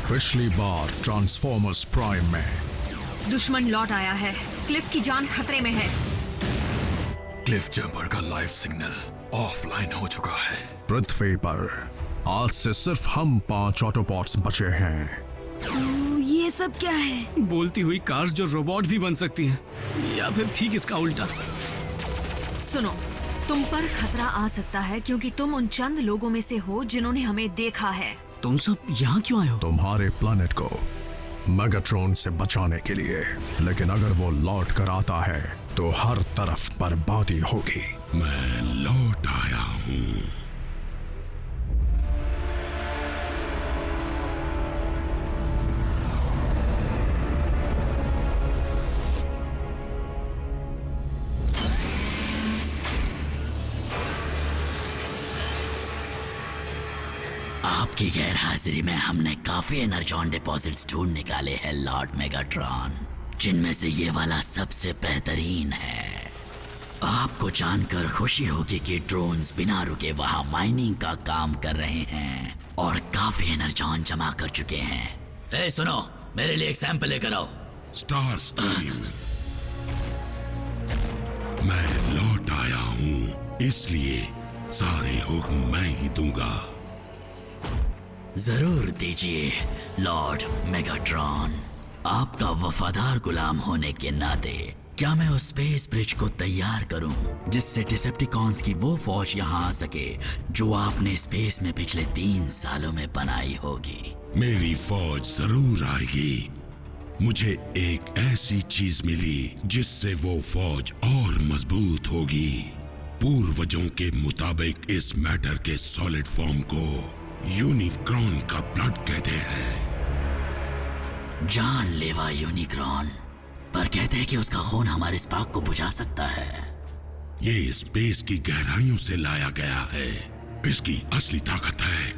पिछली बार transformers prime में दुश्मन लौट आया है। क्लिफ की जान खतरे में है। क्लिफ जंपर का लाइफ सिग्नल ऑफलाइन हो चुका है। पृथ्वी पर आज से सिर्फ हम 5 ऑटोबॉट्स बचे हैं। ये सब क्या है? बोलती हुई कार्स जो रोबोट भी बन सकती हैं, या फिर ठीक इसका उल्टा। सुनो, तुम पर खतरा आ सकता है क्योंकि तुम उन चंद लोगों में से हो जिन्होंने हमें देखा है। तुम सब यहाँ क्यों आए हो? तुम्हारे प्लेनेट को मेगाट्रॉन से बचाने के लिए। लेकिन अगर वो लौट कर आता है तो हर तरफ बर्बादी होगी। मैं लौट आया हूँ। आपकी गैर हाजिरी में हमने काफी एनर्जॉन डिपॉजिट्स ढूंढ निकाले हैं लॉर्ड मेगाट्रॉन, जिनमें से ये वाला सबसे बेहतरीन है। आपको जानकर खुशी होगी कि ड्रोन्स बिना रुके वहां माइनिंग का काम कर रहे हैं और काफी एनर्जॉन जमा कर चुके हैं। ए सुनो, मेरे लिए एक सैंपल लेकर आओ। स्टार स्ट्रीम, मैं लौट आया हूँ, इसलिए सारे हुक्म मैं ही दूंगा। जरूर दीजिए लॉर्ड मेगाट्रॉन। आपका वफादार गुलाम होने के नाते क्या मैं उस स्पेस ब्रिज को तैयार करूं जिससे डिसेप्टिकॉन्स की वो फौज यहां आ सके जो आपने स्पेस में पिछले 3 सालों में बनाई होगी। मेरी फौज जरूर आएगी। मुझे एक ऐसी चीज मिली जिससे वो फौज और मजबूत होगी। पूर्वजों के मुताबिक इस मैटर के सॉलिड फॉर्म को यूनिक्रॉन का ब्लड कहते हैं। जानलेवा यूनिक्रॉन, पर कहते हैं कि उसका खून हमारे स्पार्क को बुझा सकता है। ये स्पेस की गहराइयों से लाया गया है। इसकी असली ताकत है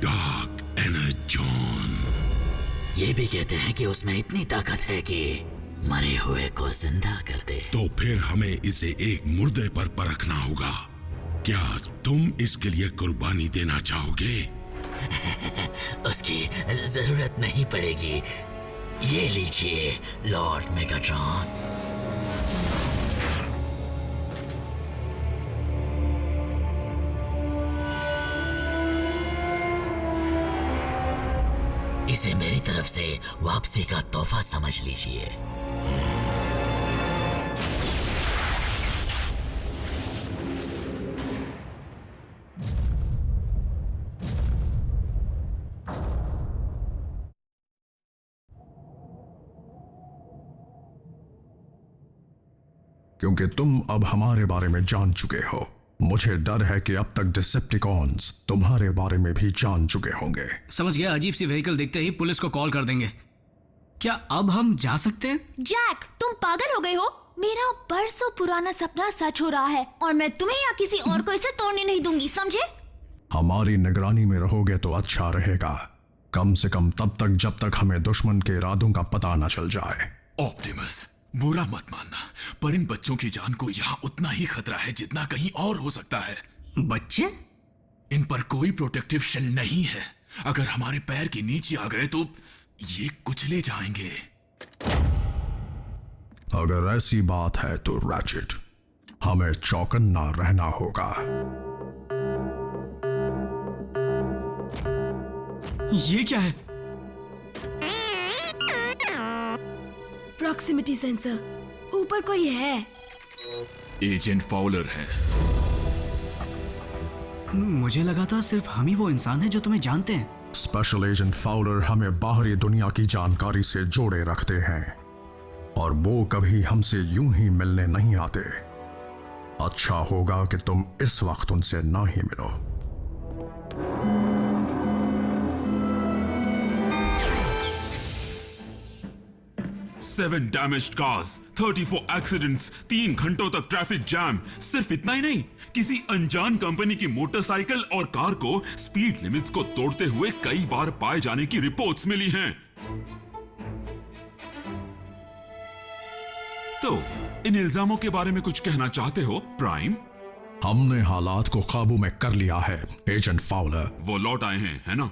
डार्क एनर्जॉन। ये भी कहते हैं कि उसमें इतनी ताकत है कि मरे हुए को जिंदा कर दे। तो फिर हमें इसे एक मुर्दे पर परखना होगा। क्या तुम इसके लिए कुर्बानी देना चाहोगे? उसकी जरूरत नहीं पड़ेगी। ये लीजिए लॉर्ड मेगाट्रॉन। इसे मेरी तरफ से वापसी का तोहफा समझ लीजिए। क्योंकि तुम अब हमारे बारे में जान चुके हो, मुझे डर है कि अब तक डिसेप्टिकॉन्स तुम्हारे बारे में भी जान चुके होंगे। समझ गया। अजीब सी व्हीकल देखते ही पुलिस को कॉल कर देंगे। क्या अब हम जा सकते हैं? जैक, तुम पागल हो गए हो? मेरा बरसों पुराना सपना सच हो रहा है और मैं तुम्हें या किसी और को इसे तोड़ने नहीं दूंगी, समझे? हमारी निगरानी में रहोगे तो अच्छा रहेगा। कम से कम तब तक जब तक हमें दुश्मन के इरादों का पता न चल जाए। ऑप्टिमस, बुरा मत मानना, पर इन बच्चों की जान को यहाँ उतना ही खतरा है जितना कहीं और हो सकता है। बच्चे? इन पर कोई प्रोटेक्टिव शेल नहीं है। अगर हमारे पैर के नीचे आ गए तो ये कुचले जाएंगे। अगर ऐसी बात है तो रैचेट, हमें चौकन्ना रहना होगा। ये क्या है? प्रॉक्सिमिटी सेंसर, ऊपर कोई है। एजेंट फाउलर है। मुझे लगा था सिर्फ हम ही वो इंसान है जो तुम्हें जानते हैं। स्पेशल एजेंट फाउलर हमें बाहरी दुनिया की जानकारी से जोड़े रखते हैं और वो कभी हमसे यूं ही मिलने नहीं आते। अच्छा होगा कि तुम इस वक्त उनसे ना ही मिलो। सेवन डैमेज्ड कार्स, 34 एक्सीडेंट्स, 3 घंटों तक ट्रैफिक जैम। सिर्फ इतना ही नहीं, किसी अनजान कंपनी की मोटरसाइकिल और कार को स्पीड लिमिट्स को तोड़ते हुए कई बार पाए जाने की रिपोर्ट्स मिली हैं। तो इन इल्जामों के बारे में कुछ कहना चाहते हो प्राइम? हमने हालात को काबू में कर लिया है एजेंट फाउलर। वो लौट आए हैं, है ना?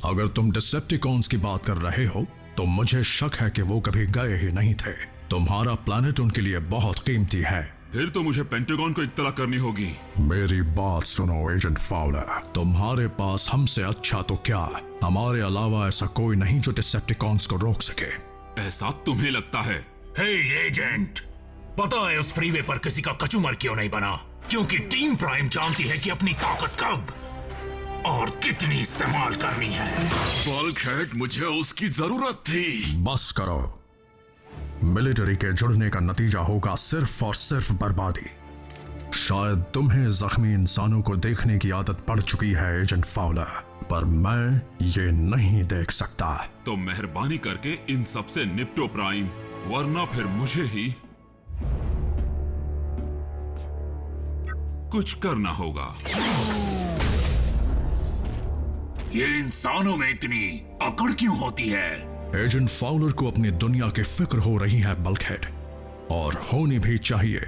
अगर तुम डिसेप्टिकॉन्स की बात कर रहे हो तो मुझे शक है कि वो कभी गए ही नहीं थे। तुम्हारा प्लैनेट उनके लिए बहुत कीमती है। फिर तो मुझे पेंटागन को इत्तला करनी होगी। मेरी बात सुनो एजेंट फाउलर, तुम्हारे पास हमसे अच्छा तो क्या, हमारे अलावा ऐसा कोई नहीं जो डिसेप्टिकॉन्स को रोक सके। ऐसा तुम्हें लगता है? हे एजेंट, पता है उस फ्रीवे पर किसी का कचूमर क्यों नहीं बना? क्योंकि टीम प्राइम जानती है कि अपनी ताकत कब और कितनी इस्तेमाल करनी है। बल्कहेड, मुझे उसकी जरूरत थी। बस करो। मिलिट्री के जुड़ने का नतीजा होगा सिर्फ और सिर्फ बर्बादी। शायद तुम्हें जख्मी इंसानों को देखने की आदत पड़ चुकी है एजेंट फाउलर, पर मैं ये नहीं देख सकता। तो मेहरबानी करके इन सब से निपटो प्राइम, वरना फिर मुझे ही कुछ करना होगा। ये इंसानों में इतनी अकड़ क्यों होती है? एजेंट फाउलर को अपनी दुनिया की फिक्र हो रही है बल्कहेड, और होनी भी चाहिए।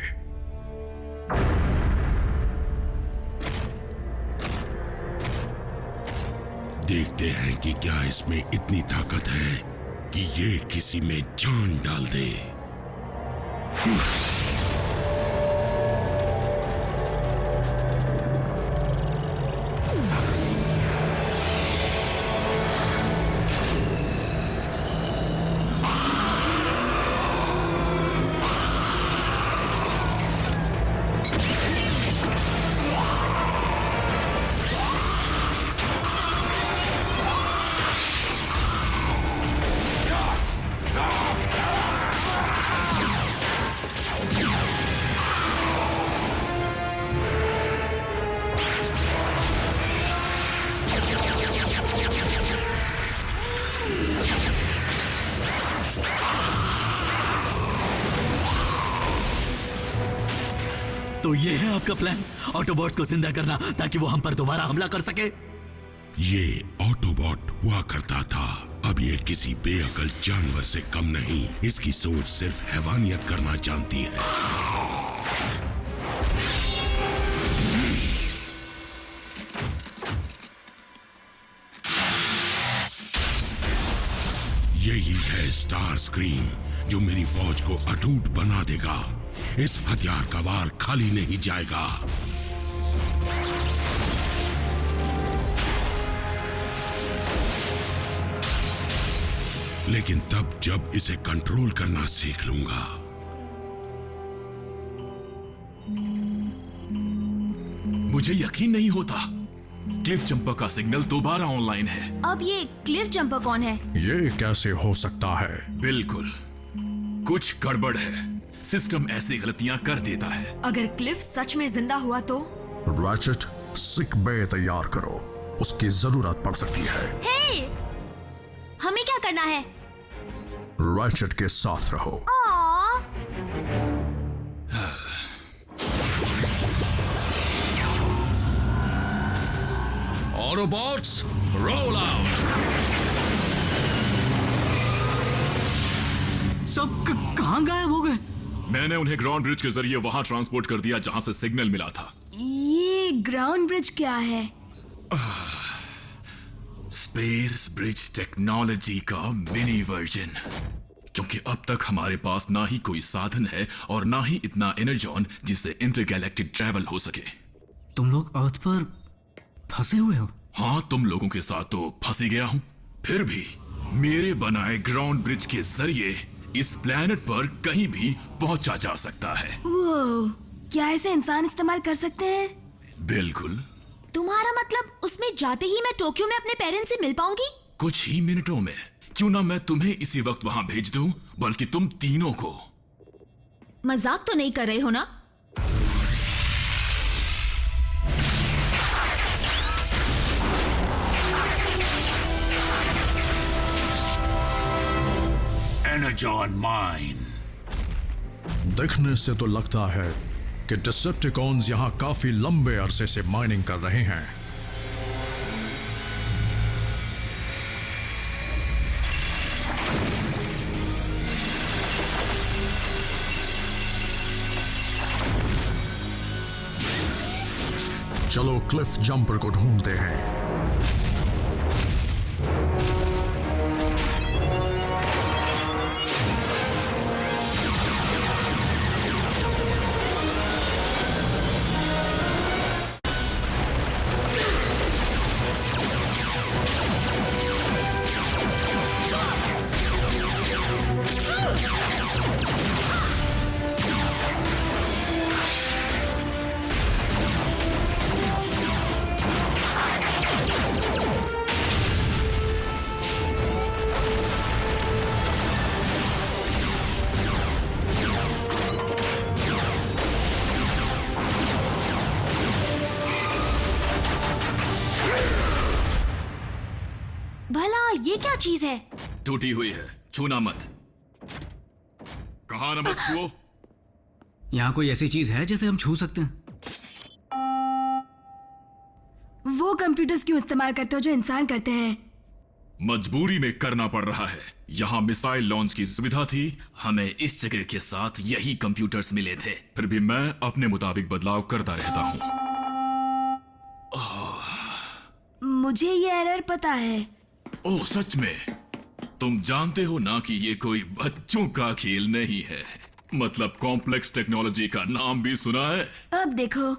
देखते हैं कि क्या इसमें इतनी ताकत है कि ये किसी में जान डाल दे। तो ये है आपका प्लान, ऑटोबॉट्स को जिंदा करना ताकि वो हम पर दोबारा हमला कर सके? ये ऑटोबॉट हुआ करता था, अब ये किसी बेअकल जानवर से कम नहीं। इसकी सोच सिर्फ हैवानियत करना जानती है। यही है स्टार स्क्रीम जो मेरी फौज को अटूट बना देगा। इस हथियार का वार खाली नहीं जाएगा। लेकिन तब जब इसे कंट्रोल करना सीख लूंगा। मुझे यकीन नहीं होता, क्लिफ जंपर का सिग्नल दोबारा ऑनलाइन है। अब ये क्लिफ जंपर कौन है? ये कैसे हो सकता है? बिल्कुल कुछ गड़बड़ है। सिस्टम ऐसी गलतियां कर देता है। अगर क्लिफ सच में जिंदा हुआ तो? रैचेट, सिक बे तैयार करो, उसकी जरूरत पड़ सकती है। हे! हमें क्या करना है? रैचेट के साथ रहो। Autobots, roll out. सब कहां गायब हो गए? मैंने उन्हें ग्राउंड ब्रिज के जरिए वहां ट्रांसपोर्ट कर दिया जहां से सिग्नल मिला था। ये ग्राउंड ब्रिज क्या है? स्पेस ब्रिज टेक्नोलॉजी का मिनी वर्जन। क्योंकि अब तक हमारे पास ना ही कोई साधन है और ना ही इतना एनर्जॉन जिससे इंटरगैलेक्टिक ट्रैवल हो सके। तुम लोग अर्थ पर फंसे हुए हो? हाँ, तुम लोगों के साथ तो फंसी गया हूं। फिर भी मेरे बनाए ग्राउंड ब्रिज के जरिए इस प्लेनेट पर कहीं भी पहुंचा जा सकता है। वो क्या ऐसे इंसान इस्तेमाल कर सकते हैं? बिल्कुल। तुम्हारा मतलब उसमें जाते ही मैं टोक्यो में अपने पेरेंट्स से मिल पाऊंगी? कुछ ही मिनटों में। क्यों ना मैं तुम्हें इसी वक्त वहां भेज दूं, बल्कि तुम तीनों को। मजाक तो नहीं कर रहे हो ना? Energon mine. दिखने से तो लगता है कि डिसेप्टिकॉन्स यहां काफी लंबे अरसे से माइनिंग कर रहे हैं। चलो क्लिफ जंपर को ढूंढते हैं। भला ये क्या चीज है? टूटी हुई है, छूना मत। कहा ना मत छुओ। यहाँ कोई ऐसी चीज है जिसे हम छू सकते हैं? वो कंप्यूटर्स क्यों इस्तेमाल करते हो जो इंसान करते हैं? मजबूरी में करना पड़ रहा है। यहाँ मिसाइल लॉन्च की सुविधा थी, हमें इस जगह के साथ यही कंप्यूटर्स मिले थे। फिर भी मैं अपने मुताबिक बदलाव करता रहता हूँ। मुझे ये एरर पता है। ओह सच में? तुम जानते हो ना कि ये कोई बच्चों का खेल नहीं है। मतलब कॉम्प्लेक्स टेक्नोलॉजी का नाम भी सुना है? अब देखो।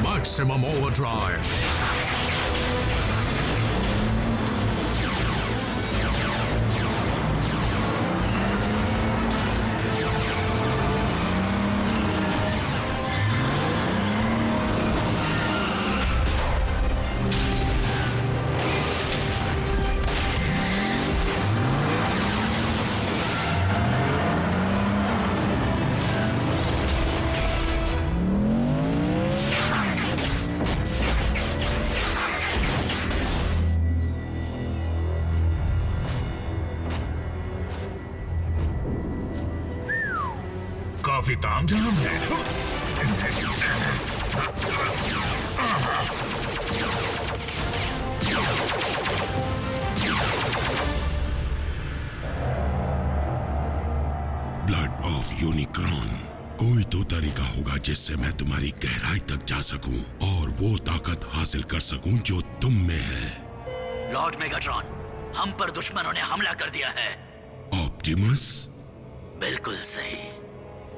Maximum overdrive. काफी तामझाम है। Blood of Unicorn. कोई तो तरीका होगा जिससे मैं तुम्हारी गहराई तक जा सकूं और वो ताकत हासिल कर सकूं जो तुम में है। लॉर्ड मेगाट्रॉन, हम पर दुश्मनों ने हमला कर दिया है। ऑप्टिमस? बिल्कुल सही।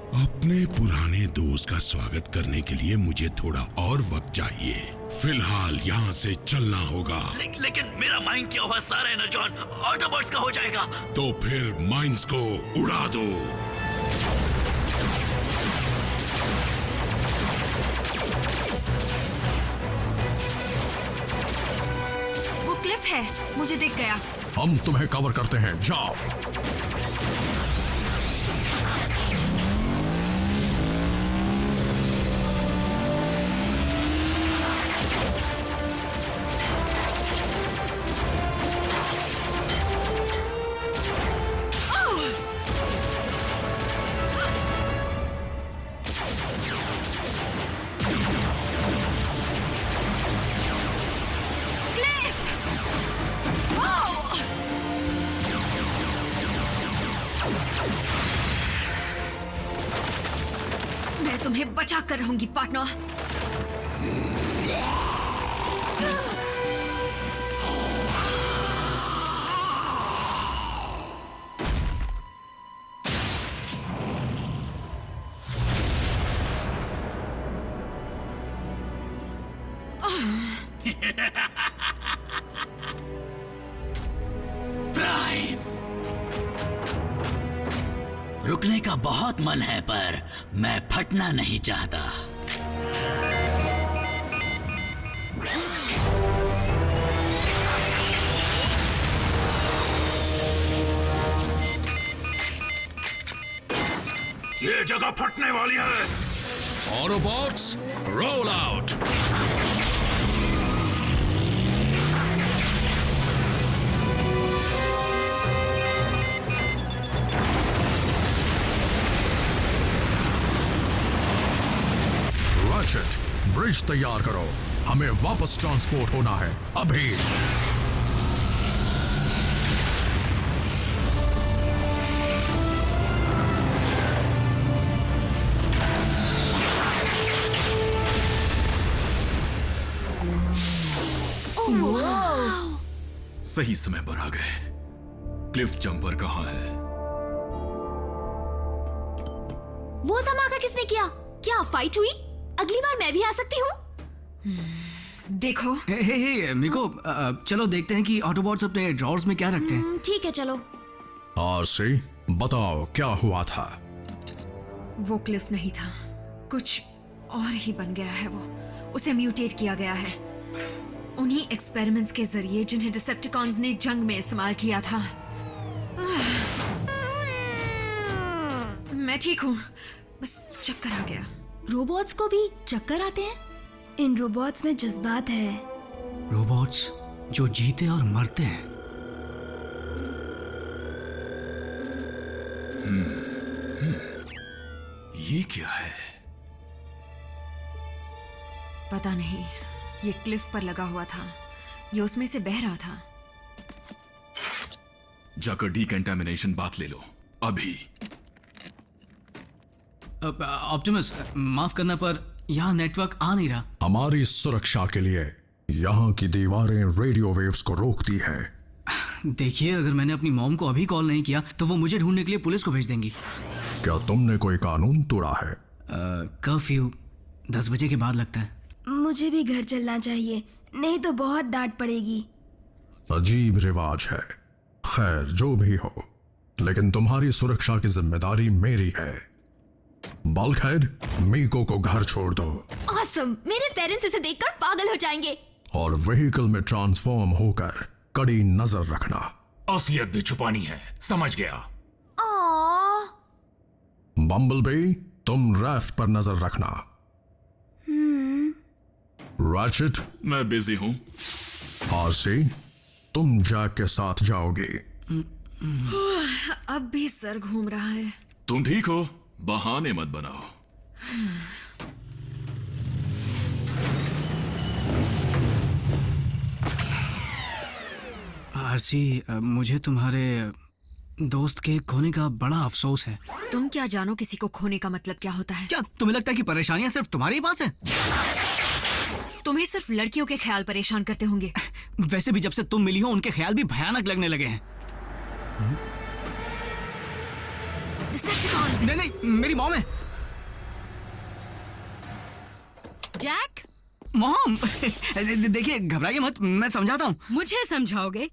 अपने पुराने दोस्त का स्वागत करने के लिए मुझे थोड़ा और वक्त चाहिए। फिलहाल यहाँ से चलना होगा। लेकिन मेरा माइंड किया हुआ सारा एनर्जॉन ऑटोबॉट्स का हो जाएगा। तो फिर माइंड्स को उड़ा दो। वो क्लिफ है, मुझे दिख गया। हम तुम्हें कवर करते हैं, जाओ। मैं तुम्हें बचा कर रहूंगी पार्टनर। प्राइम, रुकने का बहुत मन है पर मैं फटना नहीं चाहता। ये जगह फटने वाली है। Autobots, roll out. Ratchet, bridge तैयार करो। हमें वापस ट्रांसपोर्ट होना है अभी। सही समय पर आ गए। क्लिफ जंपर कहाँ है? वो धमाका किसने किया? क्या फाइट हुई? अगली बार मैं भी आ सकती हूँ? देखो। हे मिको, चलो देखते हैं कि ऑटोबॉट्स अपने ड्रॉर्स में क्या रखते हैं। ठीक है, चलो। आरसी, बताओ क्या हुआ था? वो क्लिफ नहीं था, कुछ और ही बन गया है वो। उसे म्यूटेट किया गया है उन्हीं एक्सपेरिमेंट्स के जरिए जिन्हें डिसेप्टिकॉन्स ने जंग में इस्तेमाल किया था। मैं ठीक हूँ, बस चक्कर आ गया। रोबोट्स को भी चक्कर आते हैं? इन रोबोट्स में जज्बात है। रोबोट्स जो जीते और मरते हैं। ये क्या है? पता नहीं, ये क्लिफ पर लगा हुआ था, ये उसमें से बह रहा था। जाकर डीकंटामिनेशन बात ले लो अभी। ऑप्टिमस, माफ करना पर यहाँ नेटवर्क आ नहीं रहा। हमारी सुरक्षा के लिए यहाँ की दीवारें रेडियो वेव्स को रोकती है। देखिए, अगर मैंने अपनी मॉम को अभी कॉल नहीं किया तो वो मुझे ढूंढने के लिए पुलिस को भेज देंगी। क्या तुमने कोई कानून तोड़ा है? कर्फ्यू 10 बजे के बाद लगता है। मुझे भी घर चलना चाहिए, नहीं तो बहुत डांट पड़ेगी। अजीब रिवाज है। खैर, जो भी हो, लेकिन तुम्हारी सुरक्षा की जिम्मेदारी मेरी है। बल्कहेड, मीको को घर छोड़ दो। ऑसम, मेरे पेरेंट्स इसे देखकर पागल हो जाएंगे। और व्हीकल में ट्रांसफॉर्म होकर कड़ी नजर रखना। असलियत भी छुपानी है, समझ गया। बम्बलबी, तुम रैफ पर नजर रखना। रैचेट, मैं बिजी हूँ। आरसी, तुम जैक के साथ जाओगी। अब भी सर घूम रहा है। तुम ठीक हो? बहाने मत बनाओ। आरसी, मुझे तुम्हारे दोस्त के खोने का बड़ा अफसोस है। तुम क्या जानो किसी को खोने का मतलब क्या होता है? क्या तुम्हें लगता है कि परेशानियां सिर्फ तुम्हारे ही पास है? तुम्हें सिर्फ लड़कियों के ख्याल परेशान करते होंगे। वैसे भी जब से तुम मिली हो उनके ख्याल भी भयानक लगने लगे हैं। नहीं नहीं, मेरी मॉम है। जैक, मॉम देखिए, घबराइए मत, मैं समझाता हूँ। मुझे समझाओगे?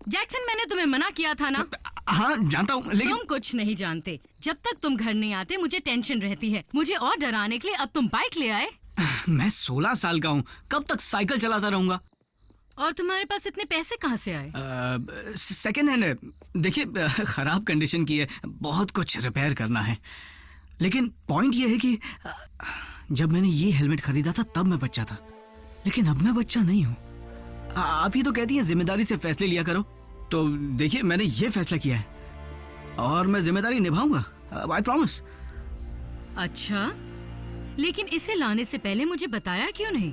जैक्सन, मैंने तुम्हें मना किया था ना? हाँ जानता हूँ, लेकिन तुम कुछ नहीं जानते। जब तक तुम घर नहीं आते मुझे टेंशन रहती है। मुझे और डराने के लिए अब तुम बाइक ले आए। मैं 16 साल का हूँ, कब तक साइकिल चलाता रहूंगा? और तुम्हारे पास इतने पैसे कहाँ से आए? सेकेंड हैंड है। देखिए, खराब कंडीशन की है, बहुत कुछ रिपेयर करना है। लेकिन पॉइंट ये है कि जब मैंने ये हेलमेट खरीदा था तब मैं बच्चा था, लेकिन अब मैं बच्चा नहीं हूँ। आप ही तो कहती हैं जिम्मेदारी से फैसले लिया करो, तो देखिए मैंने ये फैसला किया है और मैं जिम्मेदारी निभाऊंगा, आई प्रॉमिस। अच्छा, लेकिन इसे लाने से पहले मुझे बताया क्यों नहीं?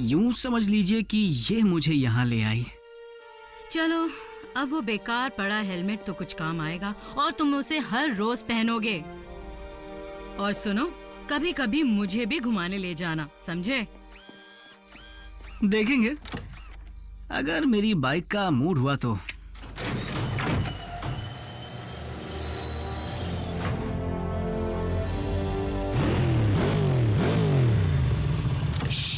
यूं समझ लीजिए कि ये मुझे यहाँ ले आई। चलो, अब वो बेकार पड़ा हेलमेट तो कुछ काम आएगा और तुम उसे हर रोज पहनोगे। और सुनो, कभी कभी मुझे भी घुमाने ले जाना, समझे? देखेंगे, अगर मेरी बाइक का मूड हुआ तो।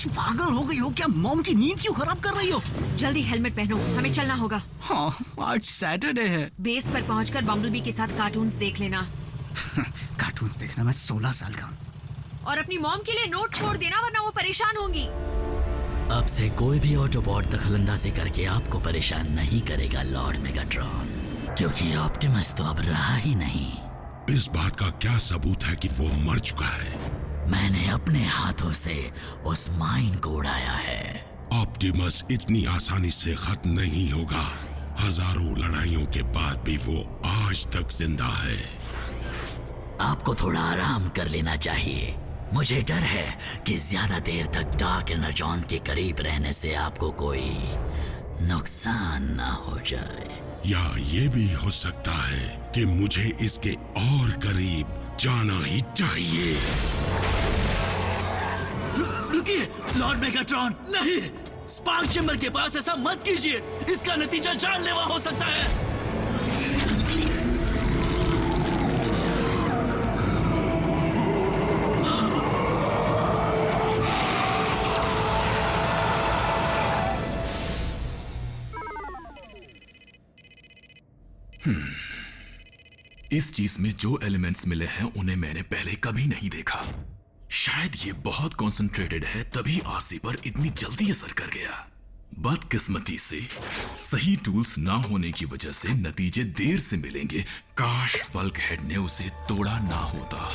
पागल हो गई हो क्या? मॉम की नींद क्यों खराब कर रही हो? जल्दी हेलमेट पहनो, हमें चलना होगा। हाँ, आज सैटरडे है। बेस पर पहुंचकर बम्बलबी के साथ कार्टून्स देख लेना। कार्टून्स देखना? मैं 16 साल का हूँ। और अपनी मॉम के लिए नोट छोड़ देना, वरना वो परेशान होंगी। अब से कोई भी ऑटोबॉट दखलंदाजी करके आपको परेशान नहीं करेगा लॉर्ड मेगाट्रॉन, क्योंकि ऑप्टिमस तो अब रहा ही नहीं। इस बात का क्या सबूत है कि वो मर चुका है? मैंने अपने हाथों से उस माइन को उड़ाया है। ऑप्टिमस इतनी आसानी से खत्म नहीं होगा। हजारों लड़ाइयों के बाद भी वो आज तक जिंदा है। आपको थोड़ा आराम कर लेना चाहिए। मुझे डर है कि ज्यादा देर तक डार्क एनर्जॉन के करीब रहने से आपको कोई नुकसान ना हो जाए। या ये भी हो सकता है कि मुझे इसके और करीब जाना ही चाहिए। रुकिए लॉर्ड मेगाट्रॉन, नहीं! स्पार्क चैम्बर के पास ऐसा मत कीजिए, इसका नतीजा जानलेवा हो सकता है। इस चीज में जो एलिमेंट्स मिले हैं उन्हें मैंने पहले कभी नहीं देखा। शायद ये बहुत कंसंट्रेटेड है, तभी आरसी पर इतनी जल्दी असर कर गया। बदकिस्मती से सही टूल्स ना होने की वजह से नतीजे देर से मिलेंगे। काश बल्क हेड ने उसे तोड़ा ना होता।